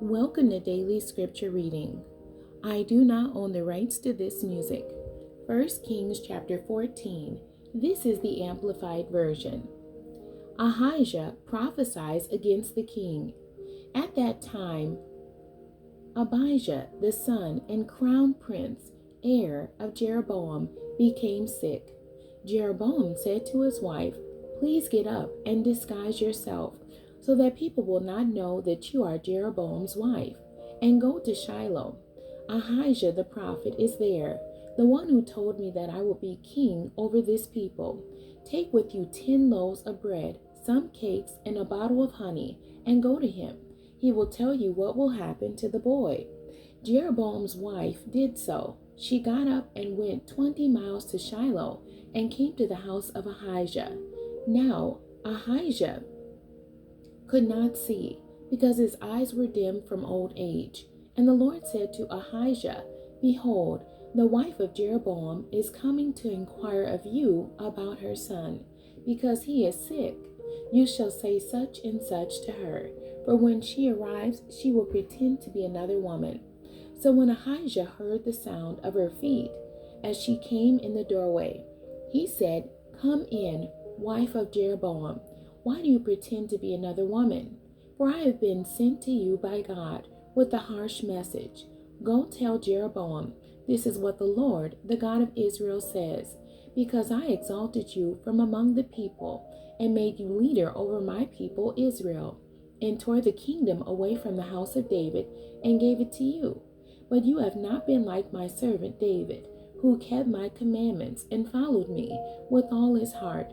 Welcome to Daily Scripture Reading. I do not own the rights to this music. 1 Kings chapter 14. This is the Amplified Version. Ahijah prophesies against the king. At that time, Abijah, the son and crown prince, heir of Jeroboam, became sick. Jeroboam said to his wife, "Please get up and disguise yourself, so that people will not know that you are Jeroboam's wife, and go to Shiloh. Ahijah the prophet is there, the one who told me that I will be king over this people. Take with you 10 loaves of bread, some cakes, and a bottle of honey, and go to him. He will tell you what will happen to the boy." Jeroboam's wife did so. She got up and went 20 miles to Shiloh and came to the house of Ahijah. Now Ahijah could not see, because his eyes were dim from old age. And the Lord said to Ahijah, "Behold, the wife of Jeroboam is coming to inquire of you about her son, because he is sick. You shall say such and such to her, for when she arrives, she will pretend to be another woman." So when Ahijah heard the sound of her feet as she came in the doorway, he said, "Come in, wife of Jeroboam. Why do you pretend to be another woman? For I have been sent to you by God with a harsh message. Go tell Jeroboam, this is what the Lord, the God of Israel, says. Because I exalted you from among the people and made you leader over my people Israel, and tore the kingdom away from the house of David and gave it to you. But you have not been like my servant David, who kept my commandments and followed me with all his heart,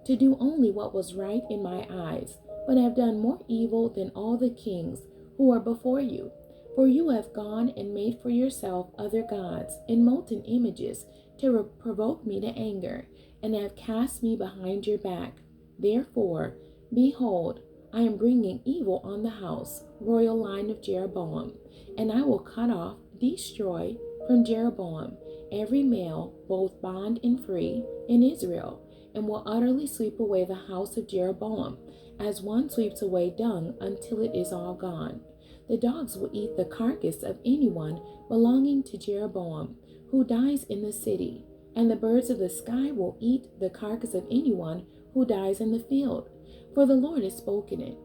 to do only what was right in my eyes, but have done more evil than all the kings who are before you. For you have gone and made for yourself other gods and molten images to provoke me to anger, and have cast me behind your back. Therefore, behold, I am bringing evil on the house, royal line of Jeroboam, and I will cut off, destroy from Jeroboam every male, both bond and free, in Israel, and will utterly sweep away the house of Jeroboam, as one sweeps away dung until it is all gone. The dogs will eat the carcass of anyone belonging to Jeroboam who dies in the city, and the birds of the sky will eat the carcass of anyone who dies in the field. For the Lord has spoken it.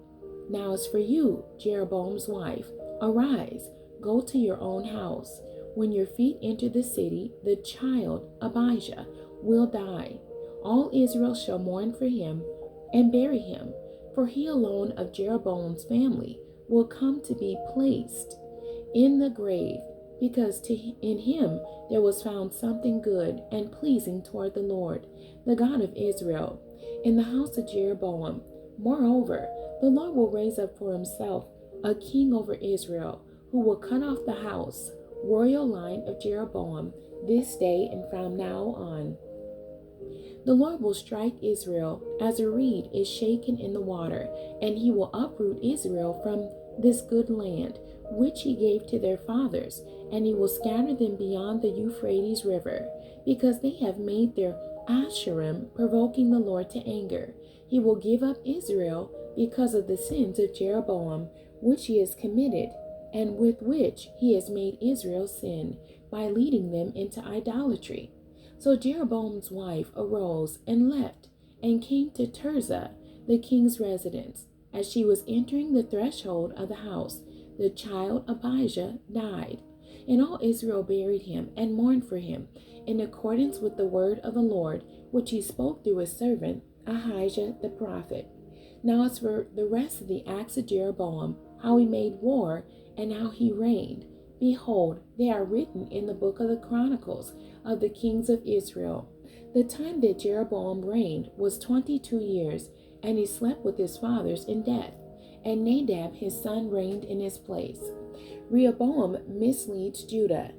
Now as for you, Jeroboam's wife, arise, go to your own house. When your feet enter the city, the child Abijah will die. All Israel shall mourn for him and bury him, for he alone of Jeroboam's family will come to be placed in the grave, because in him there was found something good and pleasing toward the Lord, the God of Israel, in the house of Jeroboam. Moreover, the Lord will raise up for himself a king over Israel, who will cut off the house, royal line of Jeroboam, this day and from now on. The Lord will strike Israel as a reed is shaken in the water, and he will uproot Israel from this good land, which he gave to their fathers, and he will scatter them beyond the Euphrates River, because they have made their Asherim, provoking the Lord to anger. He will give up Israel because of the sins of Jeroboam, which he has committed, and with which he has made Israel sin, by leading them into idolatry. So Jeroboam's wife arose and left, and came to Tirzah, the king's residence. As she was entering the threshold of the house, the child Abijah died. And all Israel buried him and mourned for him, in accordance with the word of the Lord, which he spoke through his servant Ahijah the prophet. Now as for the rest of the acts of Jeroboam, how he made war, and how he reigned, behold, they are written in the book of the Chronicles of the kings of Israel. The time that Jeroboam reigned was 22 years, and he slept with his fathers in death, and Nadab his son reigned in his place. Rehoboam misleads Judah.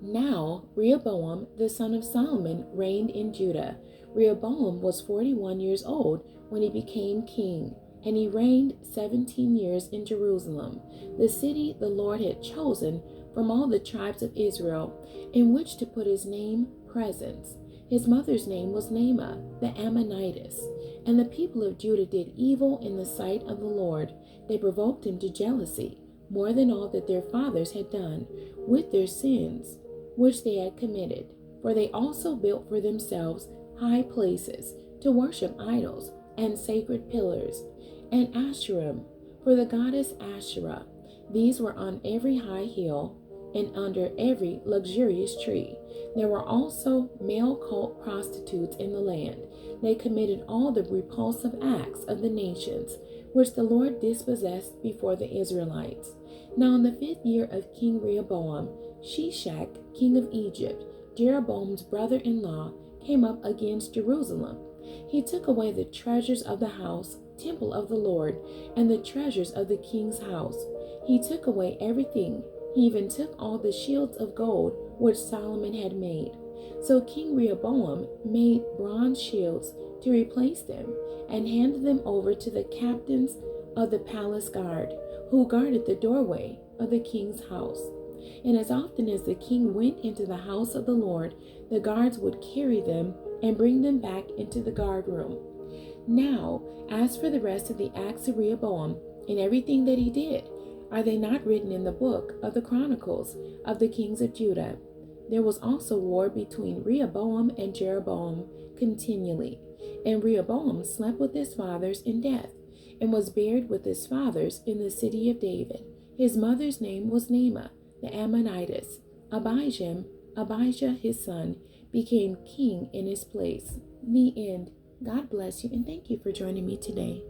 Now Rehoboam the son of Solomon reigned in Judah. Rehoboam was 41 years old when he became king, and he reigned 17 years in Jerusalem, the city the Lord had chosen from all the tribes of Israel, in which to put his name presence. His mother's name was Naamah the Ammonitess. And the people of Judah did evil in the sight of the Lord. They provoked him to jealousy, more than all that their fathers had done, with their sins which they had committed. For they also built for themselves high places, to worship idols, and sacred pillars, and Asherim, for the goddess Asherah. These were on every high hill, and under every luxurious tree. There were also male cult prostitutes in the land. They committed all the repulsive acts of the nations, which the Lord dispossessed before the Israelites. Now in the 5th year of King Rehoboam, Shishak, king of Egypt, Jeroboam's brother-in-law, came up against Jerusalem. He took away the treasures of the house, temple of the Lord, and the treasures of the king's house. He took away everything. He even took all the shields of gold which Solomon had made. So King Rehoboam made bronze shields to replace them, and handed them over to the captains of the palace guard, who guarded the doorway of the king's house. And as often as the king went into the house of the Lord, the guards would carry them and bring them back into the guard room. Now, as for the rest of the acts of Rehoboam and everything that he did, are they not written in the book of the Chronicles of the kings of Judah? There was also war between Rehoboam and Jeroboam continually. And Rehoboam slept with his fathers in death, and was buried with his fathers in the city of David. His mother's name was Naamah the Ammonitess. Abijah his son, became king in his place. The end. God bless you, and thank you for joining me today.